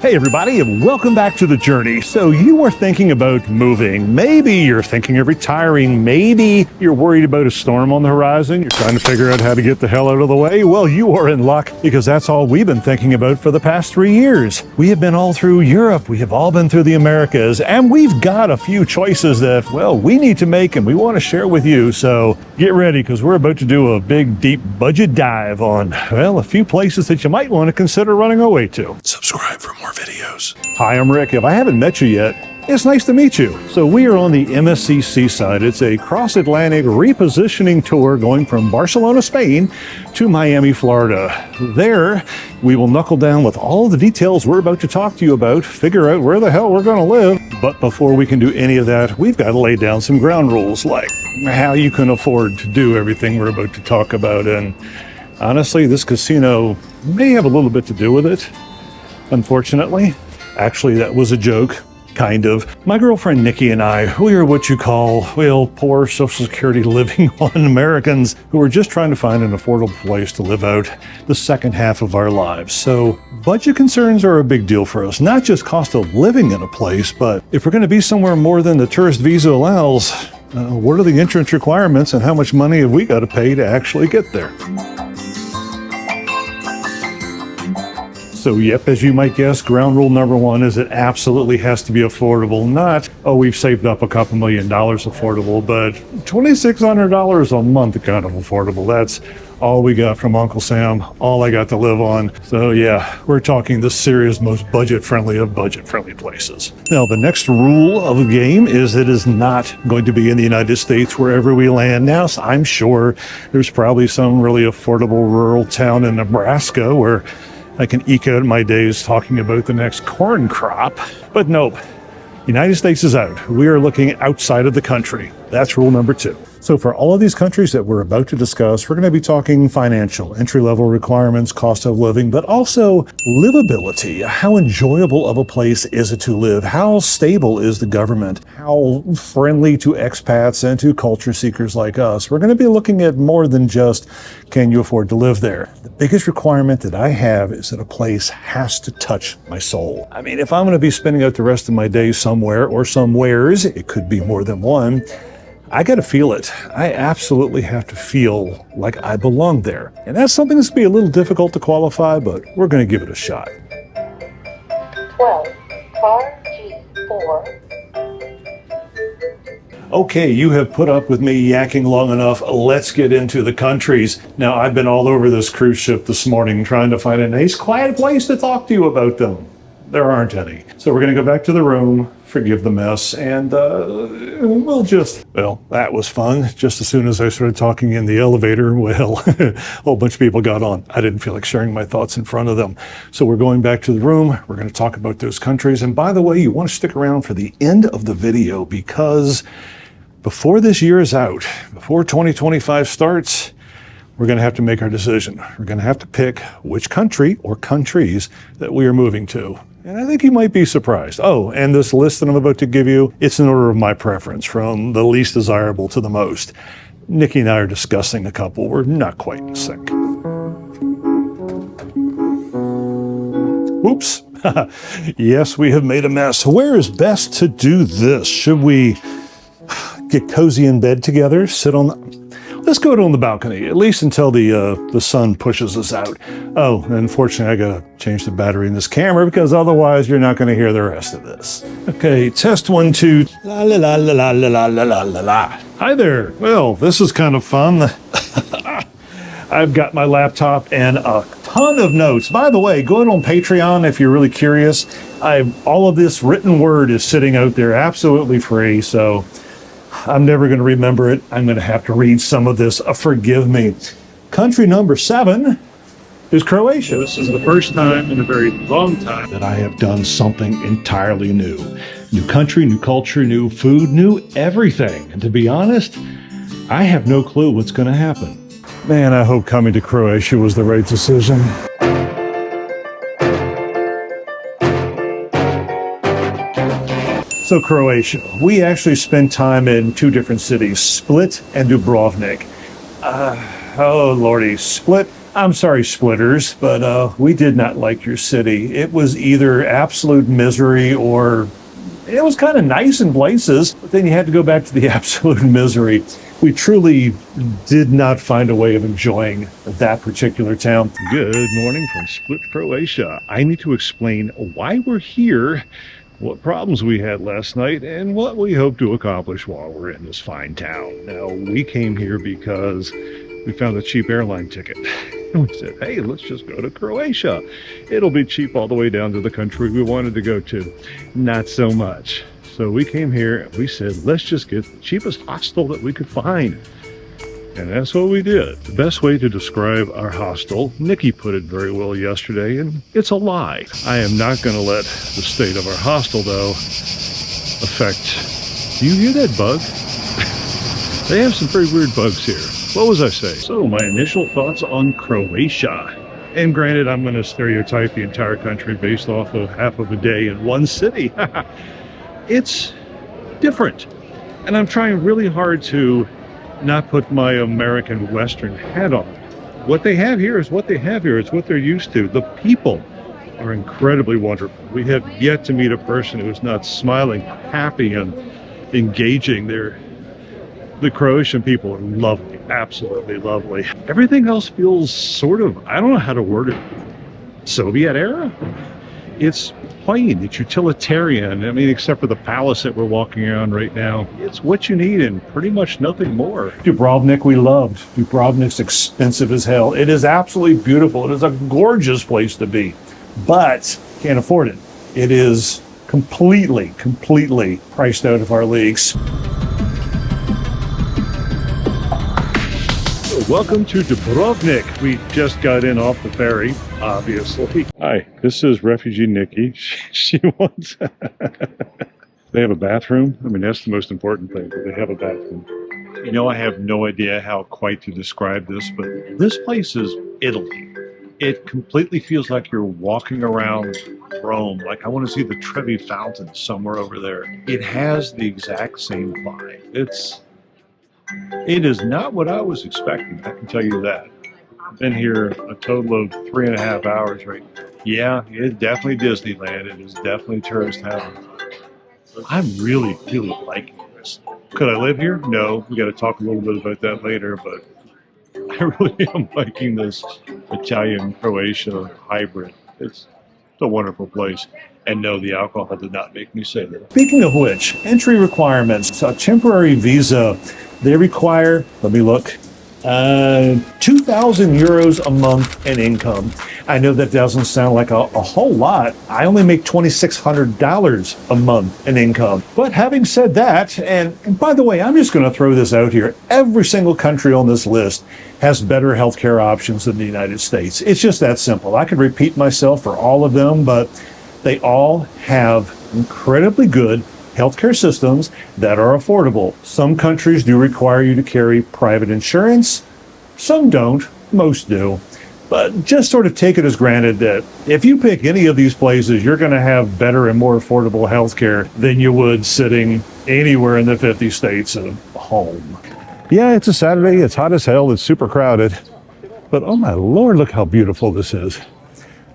Hey everybody, and welcome back to The Journey. So you are thinking about moving. Maybe you're thinking of retiring. Maybe you're worried about a storm on the horizon. You're trying to figure out how to get the hell out of the way. Well, you are in luck because that's all we've been thinking about for the past 3 years. We have been all through Europe. We have all been through the Americas, and we've got a few choices that, well, we need to make and we want to share with you. So get ready because we're about to do a big, deep budget dive on, well, a few places that you might want to consider running away to. Subscribe for more videos. Hi, I'm Rick. If I haven't met you yet, it's nice to meet you. So we are on the MSC Seaside. It's a cross-Atlantic repositioning tour going from Barcelona, Spain to Miami, Florida. There, we will knuckle down with all the details we're about to talk to you about, figure out where the hell we're going to live. But before we can do any of that, we've got to lay down some ground rules, like how you can afford to do everything we're about to talk about. And honestly, this casino may have a little bit to do with it. Unfortunately, actually, that was a joke, kind of. My girlfriend Nikki and I, we are what you call, well, poor Social Security living on Americans who are just trying to find an affordable place to live out the second half of our lives. So budget concerns are a big deal for us, not just cost of living in a place, but if we're going to be somewhere more than the tourist visa allows, what are the entrance requirements and how much money have we got to pay to actually get there? So yep, as you might guess, ground rule number one is it absolutely has to be affordable. Not, oh, we've saved up a couple $1 million affordable, but $2,600 a month kind of affordable. That's all we got from Uncle Sam, all I got to live on. So yeah, we're talking the serious, most budget-friendly of budget-friendly places. Now, the next rule of the game is it is not going to be in the United States wherever we land. Now, I'm sure there's probably some really affordable rural town in Nebraska where I can eke out my days talking about the next corn crop, but nope, United States is out. We are looking outside of the country. That's rule number 2. So for all of these countries that we're about to discuss, we're going to be talking financial, entry-level requirements, cost of living, but also livability. How enjoyable of a place is it to live? How stable is the government? How friendly to expats and to culture seekers like us? We're going to be looking at more than just, can you afford to live there? The biggest requirement that I have is that a place has to touch my soul. I mean, if I'm going to be spending out the rest of my days somewhere or somewheres, it could be more than one, I got to feel it. I absolutely have to feel like I belong there. And that's something that's going to be a little difficult to qualify, but we're going to give it a shot. 12, car G4. Okay, you have put up with me yakking long enough. Let's get into the countries. Now, I've been all over this cruise ship this morning trying to find a nice, quiet place to talk to you about them. There aren't any. So we're going to go back to the room, forgive the mess, and we'll just, well, that was fun. Just as soon as I started talking in the elevator, well, a whole bunch of people got on. I didn't feel like sharing my thoughts in front of them. So we're going back to the room. We're going to talk about those countries. And by the way, you want to stick around for the end of the video because before this year is out, before 2025 starts, we're going to have to make our decision. We're going to have to pick which country or countries that we are moving to. And I think you might be surprised. Oh, and this list that I'm about to give you, it's in order of my preference, from the least desirable to the most. Nikki and I are discussing a couple. We're not quite in sync. Oops. Yes, we have made a mess. Where is best to do this? Should we get cozy in bed together, sit on the... Let's go out on the balcony, at least until the sun pushes us out. Oh, and unfortunately, I gotta change the battery in this camera because otherwise you're not gonna hear the rest of this. Okay, test 1, 2. La la la la la la la la la la. Hi there. Well, this is kind of fun. I've got my laptop and a ton of notes. By the way, go out on Patreon if you're really curious. All of this written word is sitting out there absolutely free, so I'm never going to remember it. I'm going to have to read some of this. Forgive me. Country number 7 is Croatia. This is the first time in a very long time that I have done something entirely new. New country, new culture, new food, new everything. And to be honest, I have no clue what's going to happen. Man, I hope coming to Croatia was the right decision. So Croatia, we actually spent time in 2 different cities, Split and Dubrovnik. Oh lordy, Split I'm sorry, Splitters, but we did not like your city. It was either absolute misery or it was kind of nice in places, but then you had to go back to the absolute misery. We truly did not find a way of enjoying that particular town. Good morning from Split, Croatia. I need to explain why we're here, what problems we had last night, and what we hope to accomplish while we're in this fine town. Now, we came here because we found a cheap airline ticket. And we said, hey, let's just go to Croatia. It'll be cheap all the way down to the country we wanted to go to. Not so much. So we came here and we said, let's just get the cheapest hostel that we could find. And that's what we did. The best way to describe our hostel, Nikki put it very well yesterday, and it's a lie. I am not going to let the state of our hostel, though, affect... Do you hear that bug? They have some pretty weird bugs here. What was I saying? So my initial thoughts on Croatia. And granted, I'm going to stereotype the entire country based off of half of a day in one city. It's different. And I'm trying really hard to not put my American Western hat on. What they have here is what they have here. It's what they're used to. The people are incredibly wonderful. We have yet to meet a person who is not smiling, happy, and engaging. The Croatian people are lovely, absolutely lovely. Everything else feels sort of, I don't know how to word it, Soviet era? It's plain, it's utilitarian. I mean, except for the palace that we're walking around right now. It's what you need and pretty much nothing more. Dubrovnik we loved. Dubrovnik's expensive as hell. It is absolutely beautiful. It is a gorgeous place to be, but can't afford it. It is completely priced out of our leagues. Welcome to Dubrovnik. We just got in off the ferry, obviously. Hi, this is refugee Nikki. She wants... They have a bathroom. I mean, that's the most important thing. They have a bathroom. You know, I have no idea how quite to describe this, but this place is Italy. It completely feels like you're walking around Rome. Like I want to see the Trevi Fountain somewhere over there. It has the exact same vibe. It is not what I was expecting, I can tell you that. I've been here a total of 3.5 hours right now. Yeah, it's definitely Disneyland. It is definitely tourist heaven. I'm really liking this. Could I live here? No, we got to talk a little bit about that later, but I really am liking this Italian-Croatia hybrid. It's a wonderful place. And no, the alcohol did not make me say that. Speaking of which, entry requirements. A temporary visa, they require, let me look, 2,000 euros a month in income. I know that doesn't sound like a whole lot. I only make $2,600 a month in income. But having said that, and by the way, I'm just going to throw this out here. Every single country on this list has better healthcare options than the United States. It's just that simple. I could repeat myself for all of them, but they all have incredibly good healthcare systems that are affordable. Some countries do require you to carry private insurance. Some don't. Most do. But just sort of take it as granted that if you pick any of these places, you're going to have better and more affordable healthcare than you would sitting anywhere in the 50 states of home. Yeah, it's a Saturday. It's hot as hell. It's super crowded. But oh my Lord, look how beautiful this is.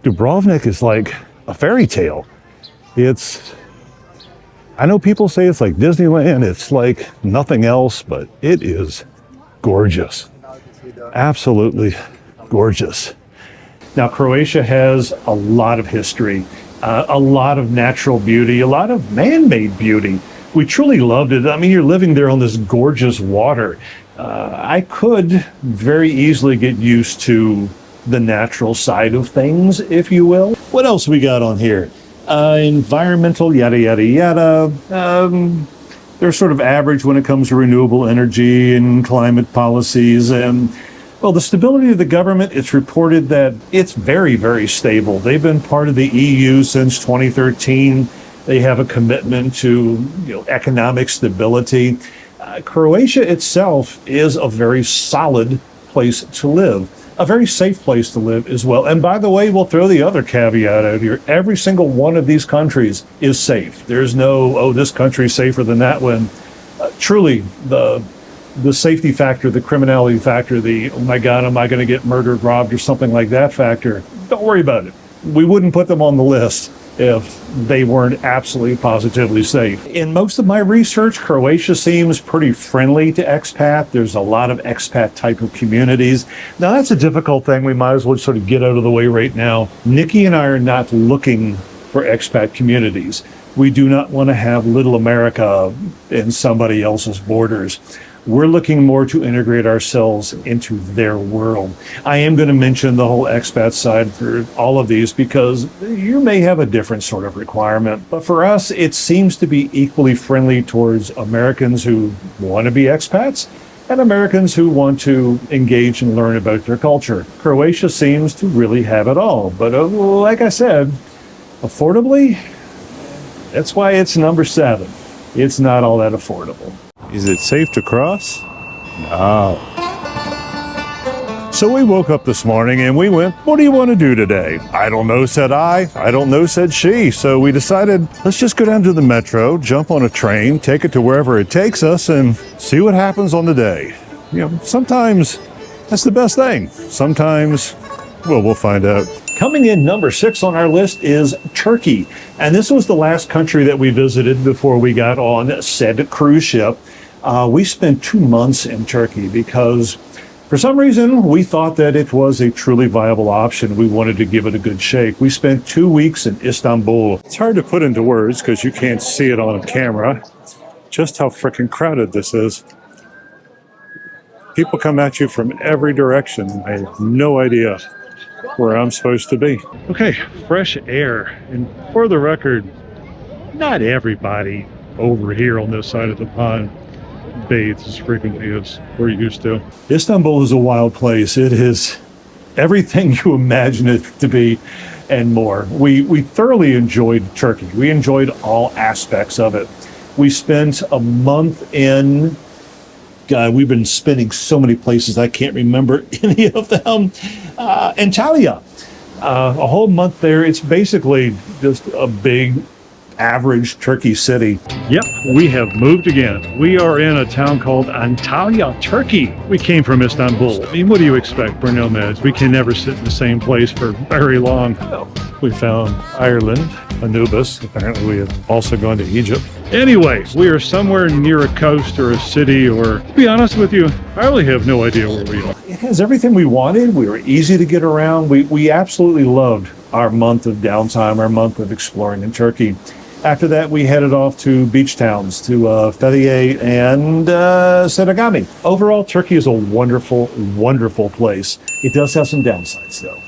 Dubrovnik is like a fairy tale. I know people say it's like Disneyland, it's like nothing else, but it is gorgeous. Absolutely gorgeous. Now, Croatia has a lot of history, a lot of natural beauty, a lot of man-made beauty. We truly loved it. I mean, you're living there on this gorgeous water. I could very easily get used to the natural side of things, if you will. What else we got on here? Environmental, yada, yada, yada. They're sort of average when it comes to renewable energy and climate policies. And, well, the stability of the government, it's reported that it's very stable. They've been part of the EU since 2013. They have a commitment to, economic stability. Croatia itself is a very solid place to live. A very safe place to live as well. And by the way, we'll throw the other caveat out here. Every single one of these countries is safe. There's no, oh, this country's safer than that one. Truly, the the safety factor, the criminality factor, the, oh my God, am I going to get murdered, robbed, or something like that factor, don't worry about it. We wouldn't put them on the list if they weren't absolutely positively safe. In most of my research, Croatia seems pretty friendly to expat. There's a lot of expat type of communities. Now that's a difficult thing. We might as well sort of get out of the way right now. Nikki and I are not looking for expat communities. We do not want to have little America in somebody else's borders. We're looking more to integrate ourselves into their world. I am going to mention the whole expat side for all of these because you may have a different sort of requirement. But for us, it seems to be equally friendly towards Americans who want to be expats and Americans who want to engage and learn about their culture. Croatia seems to really have it all. But like I said, affordably, that's why it's number 7. It's not all that affordable. Is it safe to cross? No. So we woke up this morning and we went, what do you want to do today? I don't know, said I. I don't know, said she. So we decided, let's just go down to the metro, jump on a train, take it to wherever it takes us, and see what happens on the day. You know, sometimes that's the best thing. Sometimes, well, we'll find out. Coming in number 6 on our list is Turkey. And this was the last country that we visited before we got on said cruise ship. We spent 2 months in Turkey because for some reason we thought that it was a truly viable option. We wanted to give it a good shake. We spent 2 weeks in Istanbul. It's hard to put into words because you can't see it on camera, just how freaking crowded this is. People come at you from every direction. I have no idea where I'm supposed to be. Okay, fresh air. And for the record, not everybody over here on this side of the pond bathes as frequently as we're used to. Istanbul is a wild place. It is everything you imagine it to be and more. We thoroughly enjoyed Turkey. We enjoyed all aspects of it. We spent a month in, God, we've been spending so many places I can't remember any of them. Antalya, a whole month there. It's basically just a big average Turkey city. Yep, we have moved again. We are in a town called Antalya, Turkey. We came from Istanbul. I mean, what do you expect? We're nomads. We can never sit in the same place for very long. We found Ireland, Anubis. Apparently we have also gone to Egypt. Anyway, we are somewhere near a coast or a city, or to be honest with you, I really have no idea where we are. It has everything we wanted. We were easy to get around. We absolutely loved our month of downtime, our month of exploring in Turkey. After that, we headed off to beach towns, to Fethiye and Seragami. Overall, Turkey is a wonderful, wonderful place. It does have some downsides, though.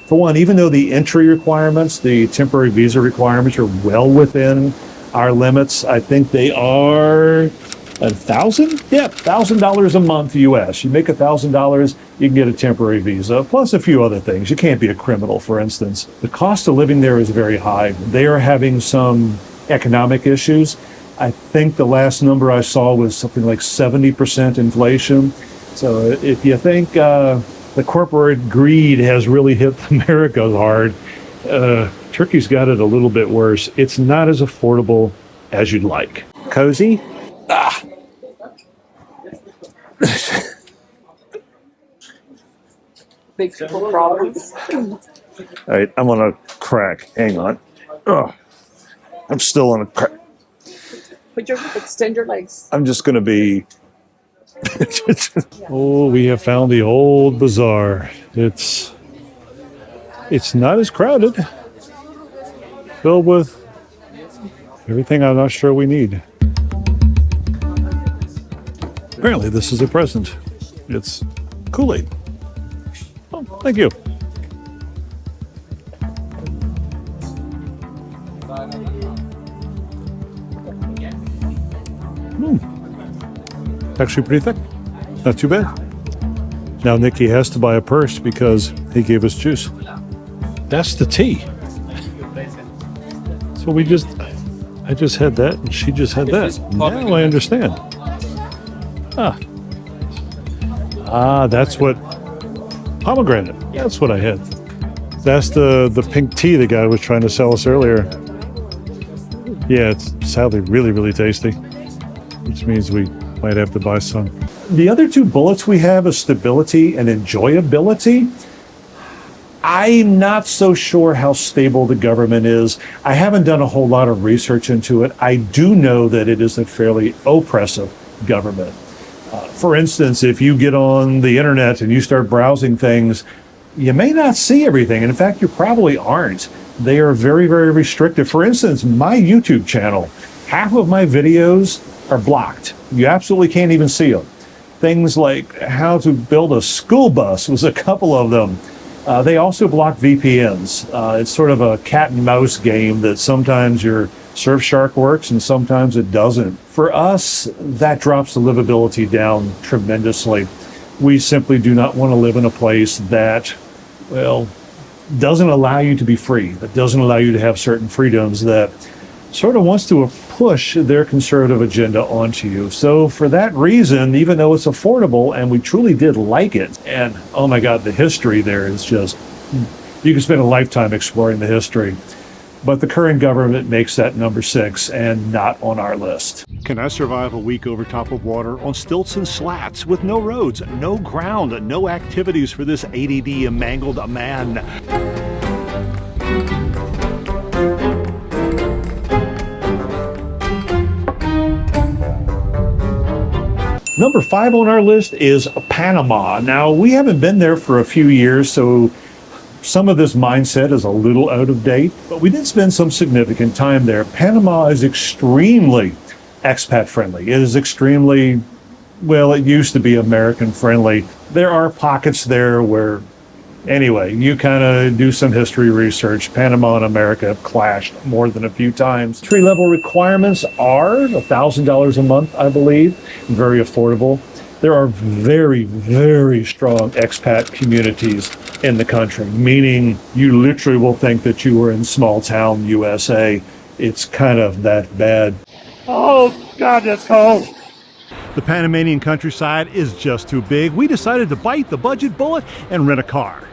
For one, even though the entry requirements, the temporary visa requirements are well within our limits, I think they are $1,000? Yeah, $1,000 a month US. You make $1,000, you can get a temporary visa, plus a few other things. You can't be a criminal, for instance. The cost of living there is very high. They are having some economic issues. I think the last number I saw was something like 70% inflation. So if you think the corporate greed has really hit America hard, Turkey's got it a little bit worse. It's not as affordable as you'd like. Cozy? Big people problems. All right, I'm on a crack. Hang on. Oh, I'm still on a crack. Extend your legs. I'm just going to be... Oh, we have found the old bazaar. It's not as crowded. Filled with everything I'm not sure we need. Apparently this is a present. It's Kool-Aid. Oh, thank you. Actually pretty thick. Not too bad. Now Nikki has to buy a purse because he gave us juice. That's the tea. So I just had that and she just had that. Now I understand. That's what, pomegranate. That's what I had. That's the pink tea the guy was trying to sell us earlier. Yeah, it's sadly really, really tasty. Which means we Might have to buy some. The other two bullets we have is stability and enjoyability. I'm not so sure how stable the government is. I haven't done a whole lot of research into it. I do know that it is a fairly oppressive government. For instance, if you get on the internet and you start browsing things, you may not see everything. And in fact, you probably aren't. They are very, very restrictive. For instance, my YouTube channel, half of my videos are blocked. You absolutely can't even see them. Things like how to build a school bus was a couple of them. They also block VPNs. It's sort of a cat and mouse game that sometimes your Surfshark works and sometimes it doesn't. For us, that drops the livability down tremendously. We simply do not want to live in a place that, well, doesn't allow you to be free, that doesn't allow you to have certain freedoms, that sort of wants to push their conservative agenda onto you. So for that reason, even though it's affordable and we truly did like it, and oh my God, the history there is just, you can spend a lifetime exploring the history. But the current government makes that number 6 and not on our list. Can I survive a week over top of water on stilts and slats with no roads, no ground, no activities for this ADD and mangled man? Number 5 on our list is Panama. Now, we haven't been there for a few years, so some of this mindset is a little out of date, but we did spend some significant time there. Panama is extremely expat friendly. It is extremely, well, it used to be American friendly. There are pockets there where, anyway, you kind of do some history research. Panama and America have clashed more than a few times. Entry level requirements are $1,000 a month, I believe. Very affordable. There are very, very strong expat communities in the country, meaning you literally will think that you were in small town USA. It's kind of that bad. Oh God, that's cold. The Panamanian countryside is just too big. We decided to bite the budget bullet and rent a car.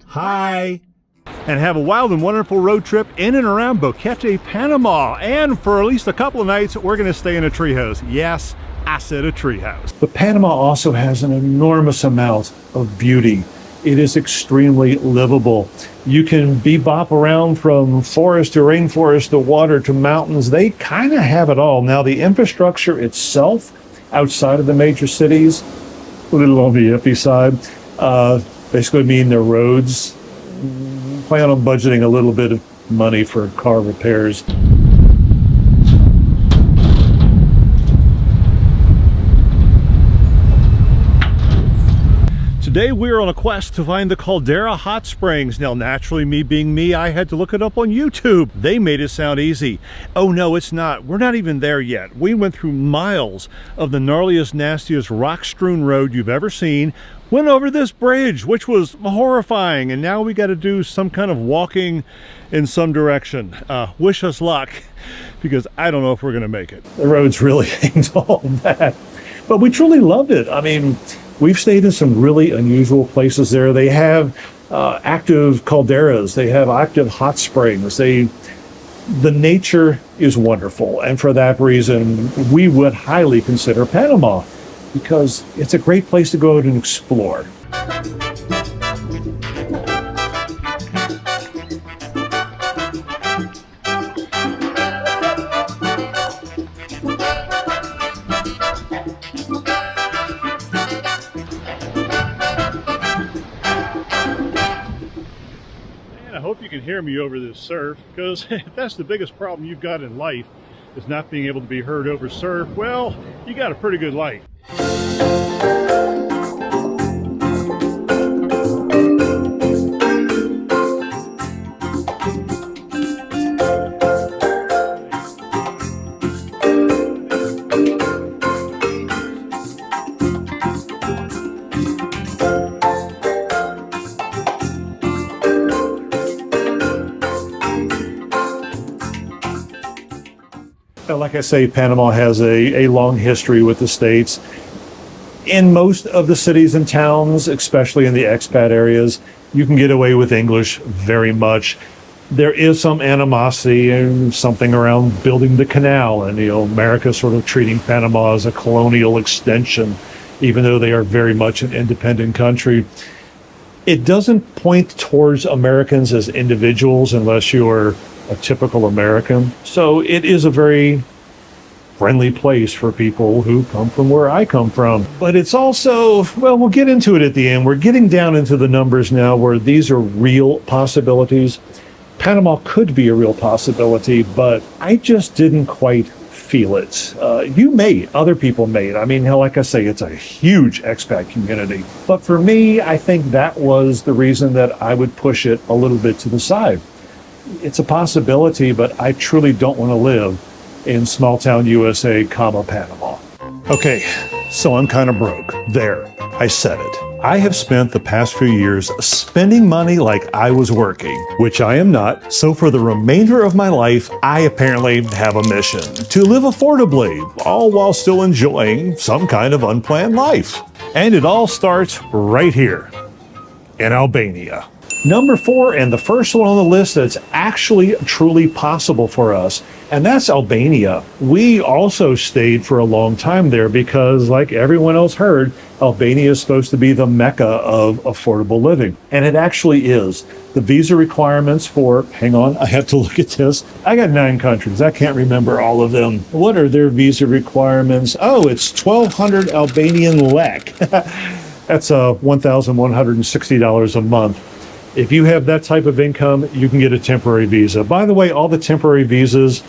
Hi. And have a wild and wonderful road trip in and around Boquete, Panama. And for at least a couple of nights, we're gonna stay in a treehouse. Yes, I said a treehouse. But Panama also has an enormous amount of beauty. It is extremely livable. You can bebop around from forest to rainforest to water to mountains. They kind of have it all. Now, the infrastructure itself outside of the major cities, a little on the iffy side, basically mean the roads. Plan on budgeting a little bit of money for car repairs. Today we are on a quest to find the Caldera Hot Springs. Now naturally, me being me, I had to look it up on YouTube. They made it sound easy. Oh no, it's not. We're not even there yet. We went through miles of the gnarliest, nastiest rock-strewn road you've ever seen. Went over this bridge, which was horrifying, and now we got to do some kind of walking in some direction. Wish us luck, because I don't know if we're going to make it. The roads really ain't all that, but we truly loved it. I mean, we've stayed in some really unusual places there. They have active calderas. They have active hot springs. The nature is wonderful, and for that reason, we would highly consider Panama, because it's a great place to go out and explore. I hope you can hear me over this surf, because if that's the biggest problem you've got in life, is not being able to be heard over surf, well, you got a pretty good life. Like I say, Panama has a long history with the States. In most of the cities and towns, especially in the expat areas, you can get away with English very much. There is some animosity and something around building the canal and, America sort of treating Panama as a colonial extension, even though they are very much an independent country. It doesn't point towards Americans as individuals unless you're a typical American. So it is a very friendly place for people who come from where I come from. But it's also, well, we'll get into it at the end. We're getting down into the numbers now where these are real possibilities. Panama could be a real possibility, but I just didn't quite feel it. You may, other people may. I mean, like I say, it's a huge expat community. But for me, I think that was the reason that I would push it a little bit to the side. It's a possibility, but I truly don't want to live in small town USA, Panama. Okay, so I'm kind of broke. There, I said it. I have spent the past few years spending money like I was working, which I am not. So for the remainder of my life, I apparently have a mission to live affordably, all while still enjoying some kind of unplanned life. And it all starts right here in Albania. Number 4, and the first one on the list that's actually truly possible for us, and that's Albania. We also stayed for a long time there because, like everyone else heard, Albania is supposed to be the mecca of affordable living. And it actually is. The visa requirements for, hang on, I have to look at this. I got 9 countries. I can't remember all of them. What are their visa requirements? Oh, it's 1,200 Albanian lek. That's $1,160 a month. If you have that type of income, you can get a temporary visa. By the way, all the temporary visas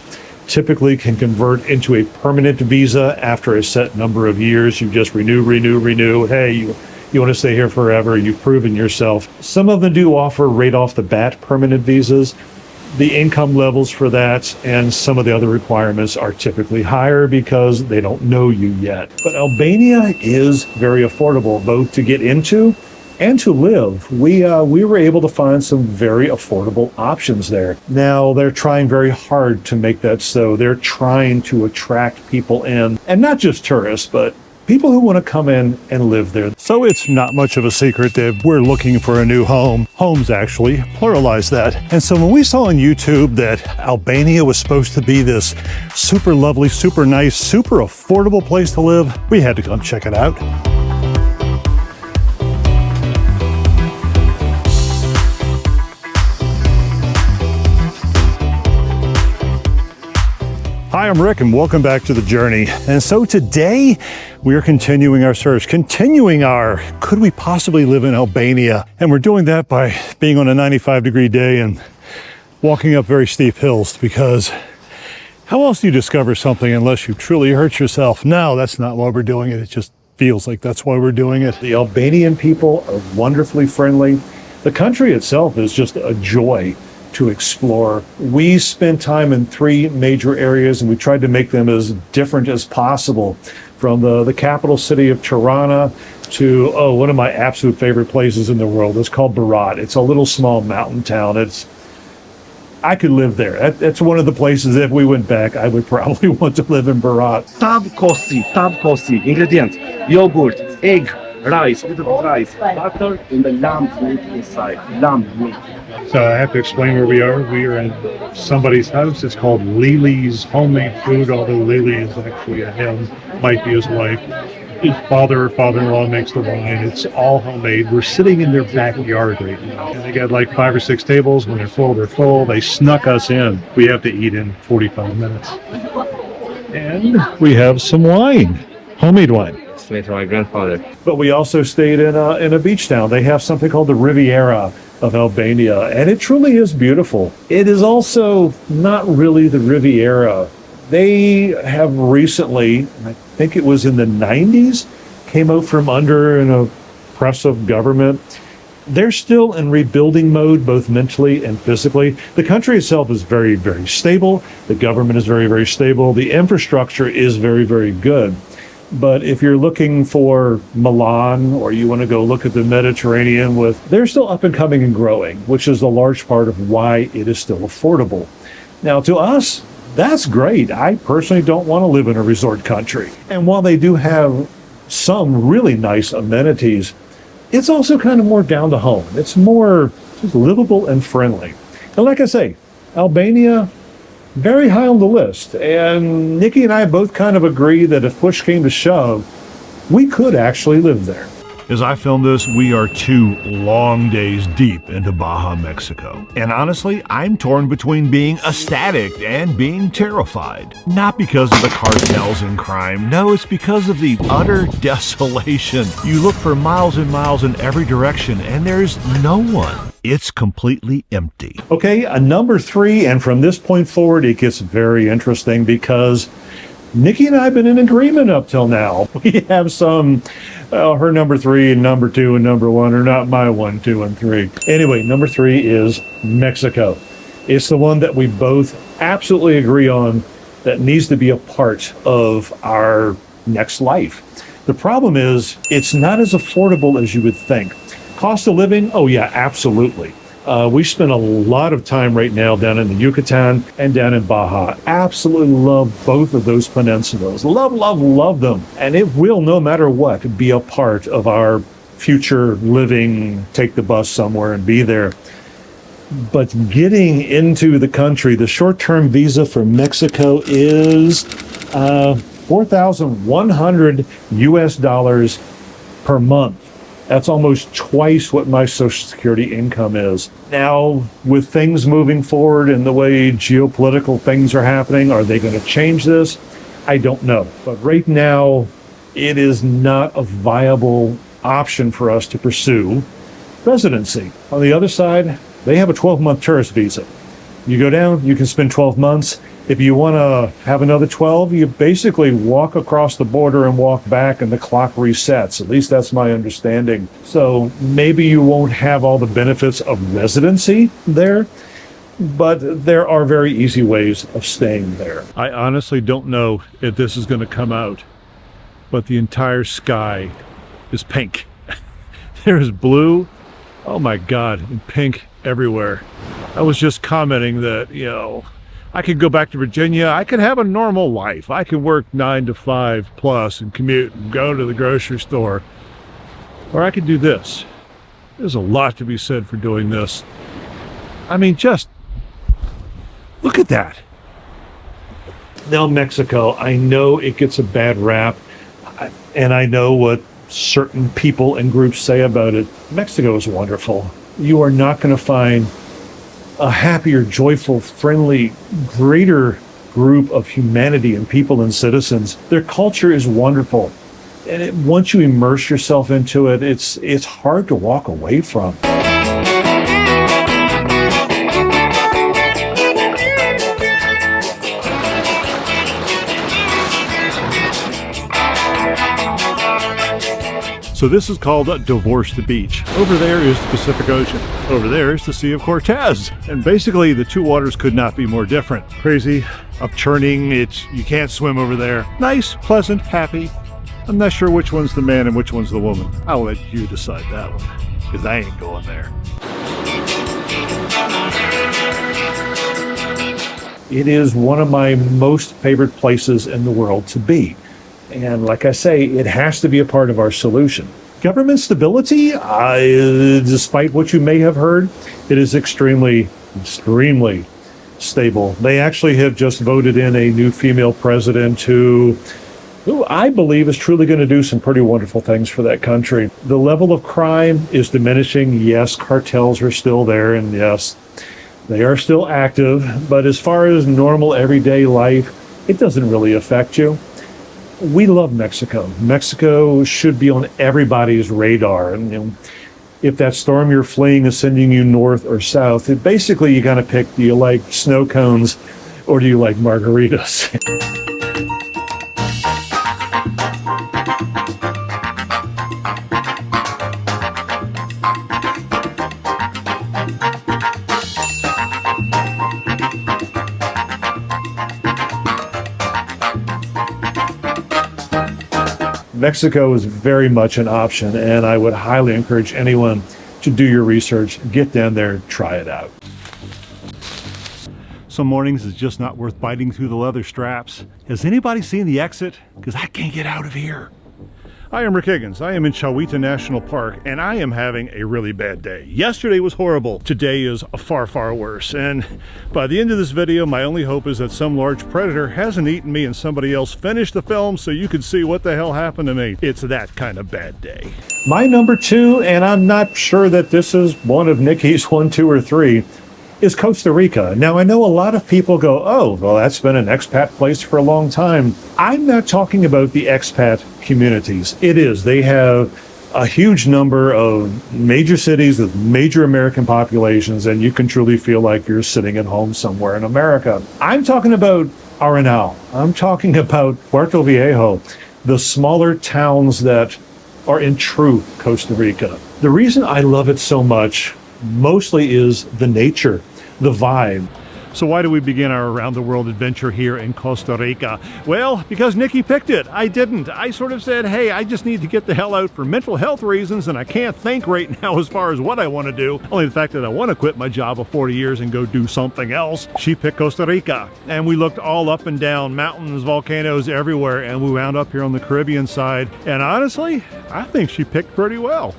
typically can convert into a permanent visa after a set number of years. You just renew. Hey, you want to stay here forever. You've proven yourself. Some of them do offer right off the bat permanent visas. The income levels for that and some of the other requirements are typically higher because they don't know you yet. But Albania is very affordable, both to get into and to live. We were able to find some very affordable options there. Now, they're trying very hard to make that so. They're trying to attract people in, and not just tourists, but people who want to come in and live there. So it's not much of a secret that we're looking for a new home. Homes, actually, pluralize that. And so when we saw on YouTube that Albania was supposed to be this super lovely, super nice, super affordable place to live, we had to come check it out. Hi, I'm Rick, and welcome back to The Journey. And so today, we are continuing our search, continuing our could we possibly live in Albania? And we're doing that by being on a 95-degree day and walking up very steep hills, because how else do you discover something unless you truly hurt yourself? No, that's not why we're doing it. It just feels like that's why we're doing it. The Albanian people are wonderfully friendly. The country itself is just a joy to explore. We spent time in 3 major areas, and we tried to make them as different as possible. From the capital city of Tirana to, one of my absolute favorite places in the world. It's called Berat. It's a little small mountain town. I could live there. That's one of the places, if we went back, I would probably want to live in Berat. Tab kosi, ingredients, yogurt, egg, rice, little bit of rice, butter, and the lamb meat inside, lamb meat. So I have to explain where we are. We are in somebody's house. It's called Lily's Homemade Food, although Lily is actually a him, might be his wife. His father-in-law makes the wine. It's all homemade. We're sitting in their backyard right now. And they got like 5 or 6 tables. When they're full, they're full. They snuck us in. We have to eat in 45 minutes. And we have some wine, homemade wine. It's made from my grandfather. But we also stayed in a beach town. They have something called the Riviera of Albania, and it truly is beautiful. It is also not really the Riviera. They have recently, I think it was in the 90s, came out from under an oppressive government. They're still in rebuilding mode, both mentally and physically. The country itself is very, very stable. The government is very, very stable. The infrastructure is very, very good. But if you're looking for Milan, or you want to go look at the Mediterranean, they're still up and coming and growing, which is a large part of why it is still affordable. Now, to us, that's great. I personally don't want to live in a resort country. And while they do have some really nice amenities, it's also kind of more down to home. It's more just livable and friendly. And like I say, Albania, very high on the list. And Nikki and I both kind of agree that if push came to shove, we could actually live there. As I film this, we are 2 long days deep into Baja, Mexico. And honestly, I'm torn between being ecstatic and being terrified. Not because of the cartels and crime. No, it's because of the utter desolation. You look for miles and miles in every direction, and there's no one. It's completely empty. Okay, a number 3, and from this point forward, it gets very interesting because Nikki and I have been in agreement up till now. We have some, her number 3 and number 2 and number 1 are not my 1, 2, and 3. Anyway, number 3 is Mexico. It's the one that we both absolutely agree on that needs to be a part of our next life. The problem is it's not as affordable as you would think. Cost of living, oh yeah, absolutely. We spend a lot of time right now down in the Yucatan and down in Baja. Absolutely love both of those peninsulas. Love, love, love them. And it will, no matter what, be a part of our future living, take the bus somewhere and be there. But getting into the country, the short-term visa for Mexico is $4,100 US per month. That's almost twice what my Social Security income is. Now, with things moving forward and the way geopolitical things are happening, are they going to change this? I don't know. But right now, it is not a viable option for us to pursue residency. On the other side, they have a 12-month tourist visa. You go down, you can spend 12 months. If you want to have another 12, you basically walk across the border and walk back and the clock resets. At least that's my understanding. So maybe you won't have all the benefits of residency there, but there are very easy ways of staying there. I honestly don't know if this is going to come out, but the entire sky is pink. There is blue, oh my God, and pink everywhere. I was just commenting that, you know, I could go back to Virginia. I could have a normal life. I could work 9 to 5 plus and commute and go to the grocery store. Or I could do this. There's a lot to be said for doing this. I mean, just look at that. Now, Mexico, I know it gets a bad rap, and I know what certain people and groups say about it. Mexico is wonderful. You are not going to find a happier, joyful, friendly, greater group of humanity and people and citizens. Their culture is wonderful. And once you immerse yourself into it, it's hard to walk away from. So this is called Divorce the Beach. Over there is the Pacific Ocean. Over there is the Sea of Cortez. And basically the two waters could not be more different. Crazy, upchurning, you can't swim over there. Nice, pleasant, happy. I'm not sure which one's the man and which one's the woman. I'll let you decide that one, because I ain't going there. It is one of my most favorite places in the world to be. And like I say, it has to be a part of our solution. Government stability, despite what you may have heard, it is extremely, extremely stable. They actually have just voted in a new female president who I believe is truly going to do some pretty wonderful things for that country. The level of crime is diminishing. Yes, cartels are still there, and yes, they are still active. But as far as normal everyday life, it doesn't really affect you. We love Mexico. Mexico should be on everybody's radar. And if that storm you're fleeing is sending you north or south, basically you got to pick, do you like snow cones or do you like margaritas? Mexico is very much an option, and I would highly encourage anyone to do your research, get down there, try it out. Some mornings it's just not worth biting through the leather straps. Has anybody seen the exit? Because I can't get out of here. Hi, I'm Rick Higgins. I am in Chawita National Park, and I am having a really bad day. Yesterday was horrible. Today is far, far worse. And by the end of this video, my only hope is that some large predator hasn't eaten me and somebody else finished the film so you can see what the hell happened to me. It's that kind of bad day. My number 2, and I'm not sure that this is one of Nikki's 1, 2, or 3, is Costa Rica. Now, I know a lot of people go, oh, well, that's been an expat place for a long time. I'm not talking about the expat communities. It is. They have a huge number of major cities with major American populations, and you can truly feel like you're sitting at home somewhere in America. I'm talking about Arenal. I'm talking about Puerto Viejo, the smaller towns that are in true Costa Rica. The reason I love it so much mostly is the nature, the vibe. So why do we begin our around the world adventure here in Costa Rica? Well, because Nikki picked it. I didn't. I sort of said, hey, I just need to get the hell out for mental health reasons, and I can't think right now as far as what I want to do. Only the fact that I want to quit my job of 40 years and go do something else. She picked Costa Rica, and we looked all up and down, mountains, volcanoes, everywhere, and we wound up here on the Caribbean side. And honestly, I think she picked pretty well.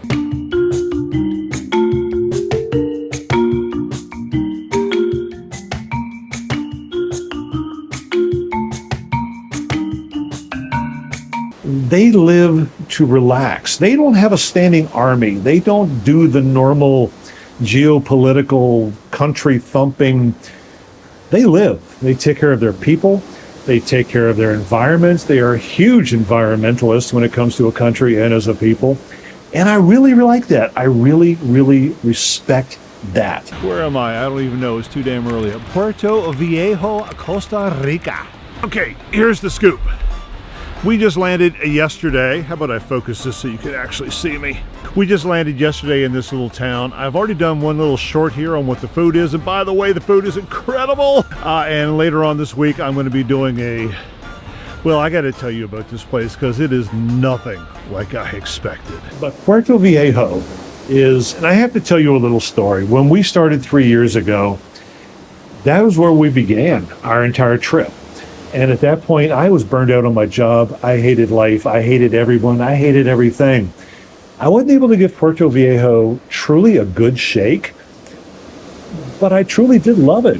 They live to relax. They don't have a standing army. They don't do the normal geopolitical country thumping. They live. They take care of their people. They take care of their environments. They are huge environmentalists when it comes to a country and as a people. And I really like that. I really respect that. Where am I? I don't even know. It's too damn early. Puerto Viejo, Costa Rica. Okay, here's the scoop. We just landed yesterday. How about I focus this so you can actually see me? We just landed yesterday in this little town. I've already done one little short here on what the food is. And by the way, the food is incredible. And later on this week, I'm going to be doing well, I got to tell you about this place because it is nothing like I expected. But Puerto Viejo is, and I have to tell you a little story. When we started 3 years ago, that was where we began our entire trip. And at that point, I was burned out on my job. I hated life. I hated everyone. I hated everything. I wasn't able to give Puerto Viejo truly a good shake, but I truly did love it.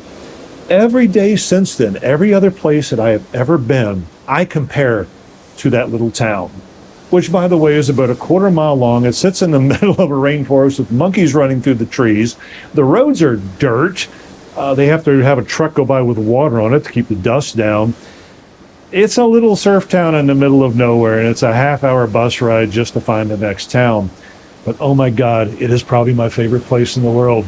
Every day since then, every other place that I have ever been, I compare to that little town, which, by the way, is about a quarter mile long. It sits in the middle of a rainforest with monkeys running through the trees. The roads are dirt. They have to have a truck go by with water on it to keep the dust down. It's a little surf town in the middle of nowhere, and it's a half-hour bus ride just to find the next town. But oh my God, it is probably my favorite place in the world.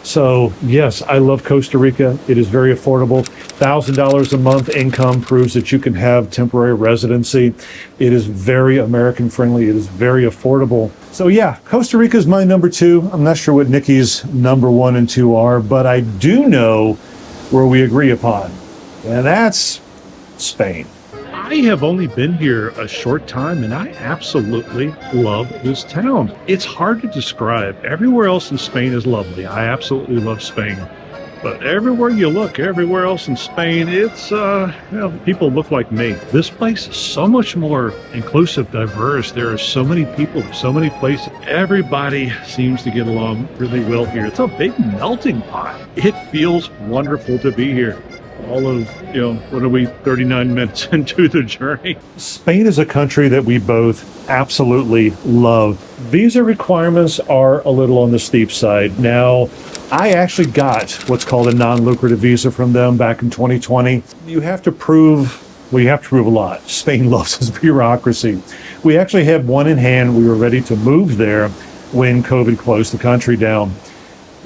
So yes, I love Costa Rica. It is very affordable. $1,000 a month income proves that you can have temporary residency. It is very American friendly. It is very affordable. So yeah, Costa Rica is my number 2. I'm not sure what Nikki's number 1 and 2 are, but I do know where we agree upon, and that's Spain. I have only been here a short time, and I absolutely love this town. It's hard to describe. Everywhere else in Spain is lovely. I absolutely love Spain. But everywhere you look, everywhere else in Spain, it's, people look like me. This place is so much more inclusive, diverse. There are so many people, so many places. Everybody seems to get along really well here. It's a big melting pot. It feels wonderful to be here. All of, what are we, 39 minutes into the journey? Spain is a country that we both absolutely love. Visa requirements are a little on the steep side. Now, I actually got what's called a non-lucrative visa from them back in 2020. You have to prove a lot. Spain loves its bureaucracy. We actually had one in hand. We were ready to move there when COVID closed the country down.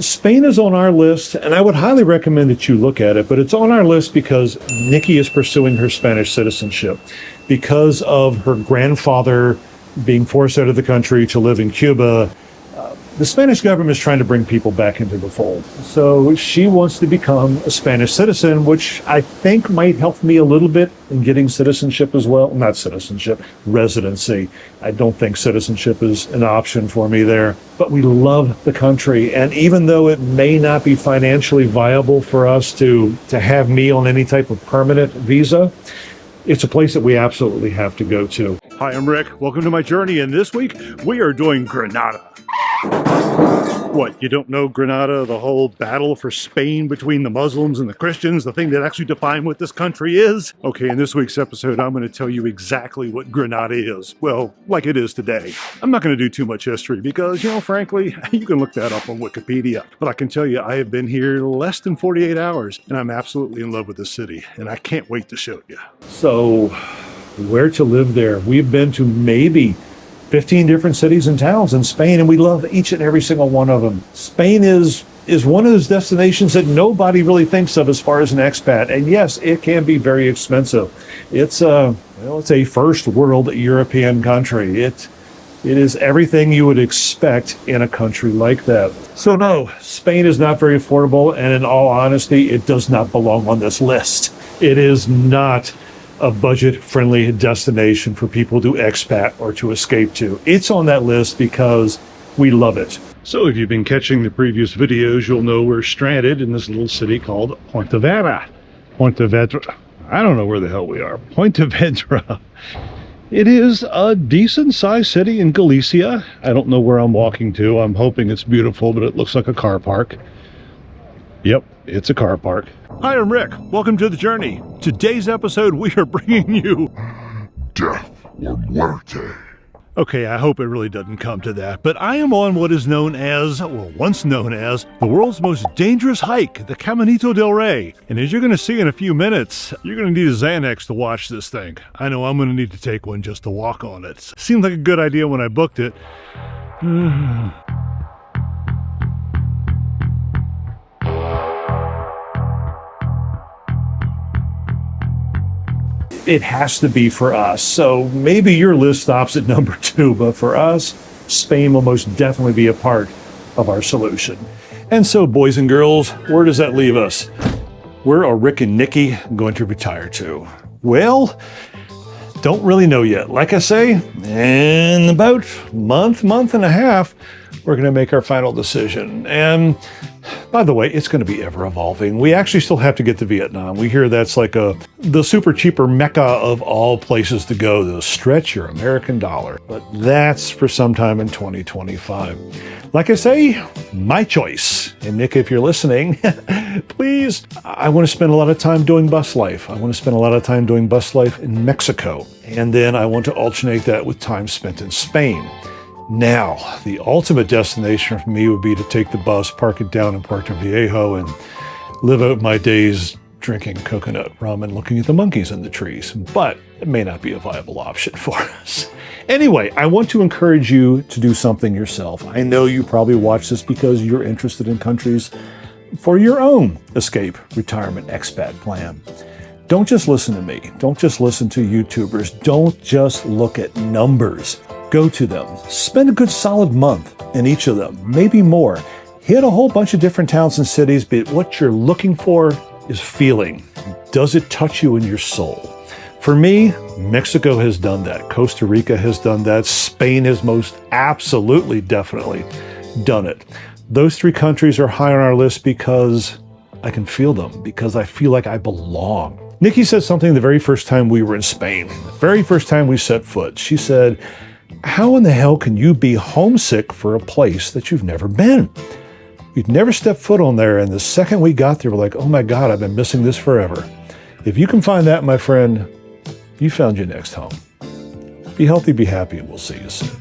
Spain is on our list, and I would highly recommend that you look at it, but it's on our list because Nikki is pursuing her Spanish citizenship because of her grandfather being forced out of the country to live in Cuba. The Spanish government is trying to bring people back into the fold. So she wants to become a Spanish citizen, which I think might help me a little bit in getting citizenship as well. Not citizenship, residency. I don't think citizenship is an option for me there. But we love the country. And even though it may not be financially viable for us to have me on any type of permanent visa, it's a place that we absolutely have to go to. Hi, I'm Rick. Welcome to my journey, and this week we are doing Granada. What, you don't know Granada, the whole battle for Spain between the Muslims and the Christians, the thing that actually defined what this country is? Okay, in this week's episode, I'm going to tell you exactly what Granada is. Well, like it is today. I'm not going to do too much history because, frankly, you can look that up on Wikipedia. But I can tell you, I have been here less than 48 hours, and I'm absolutely in love with the city, and I can't wait to show you. So, where to live there? We've been to maybe 15 different cities and towns in Spain, and we love each and every single one of them. Spain is one of those destinations that nobody really thinks of as far as an expat. And yes, it can be very expensive. It's a first world European country. It is everything you would expect in a country like that. So no, Spain is not very affordable, and in all honesty, it does not belong on this list. It is not a budget-friendly destination for people to expat or to escape to. It's on that list because we love it. So if you've been catching the previous videos, you'll know we're stranded in this little city called Pontevedra. I don't know where the hell we are. Pontevedra. It is a decent-sized city in Galicia. I don't know where I'm walking to. I'm hoping it's beautiful, but it looks like a car park. Yep, it's a car park. Hi, I'm Rick. Welcome to the journey. Today's episode, we are bringing you Death or muerte. Okay, I hope it really doesn't come to that, but I am on what is known as, once known as, the world's most dangerous hike, the Caminito del Rey. And as you're going to see in a few minutes, you're going to need a Xanax to watch this thing. I know I'm going to need to take one just to walk on it. Seemed like a good idea when I booked it. It has to be for us. So maybe your list stops at number 2, but for us, Spain will most definitely be a part of our solution. And so, boys and girls, where does that leave us? Where are Rick and Nikki going to retire to? Well, don't really know yet. Like I say, in about month and a half, we're going to make our final decision. And by the way, it's going to be ever evolving. We actually still have to get to Vietnam. We hear that's like the super cheaper mecca of all places to go to stretch your American dollar. But that's for sometime in 2025. Like I say, my choice. And Nick, if you're listening, please, I want to spend a lot of time doing bus life. I want to spend a lot of time doing bus life in Mexico. And then I want to alternate that with time spent in Spain. Now, the ultimate destination for me would be to take the bus, park it down in Puerto Viejo, and live out my days drinking coconut rum and looking at the monkeys in the trees. But it may not be a viable option for us. Anyway, I want to encourage you to do something yourself. I know you probably watch this because you're interested in countries for your own escape, retirement, expat plan. Don't just listen to me. Don't just listen to YouTubers. Don't just look at numbers. Go to them. Spend a good solid month in each of them, maybe more. Hit a whole bunch of different towns and cities, but what you're looking for is feeling. Does it touch you in your soul? For me, Mexico has done that. Costa Rica has done that. Spain has most absolutely, definitely done it. Those 3 countries are high on our list because I can feel them, because I feel like I belong. Nikki said something the very first time we were in Spain, the very first time we set foot. She said, how in the hell can you be homesick for a place that you've never been? We'd never stepped foot on there, and the second we got there, we're like, oh my God, I've been missing this forever. If you can find that, my friend, you found your next home. Be healthy, be happy, and we'll see you soon.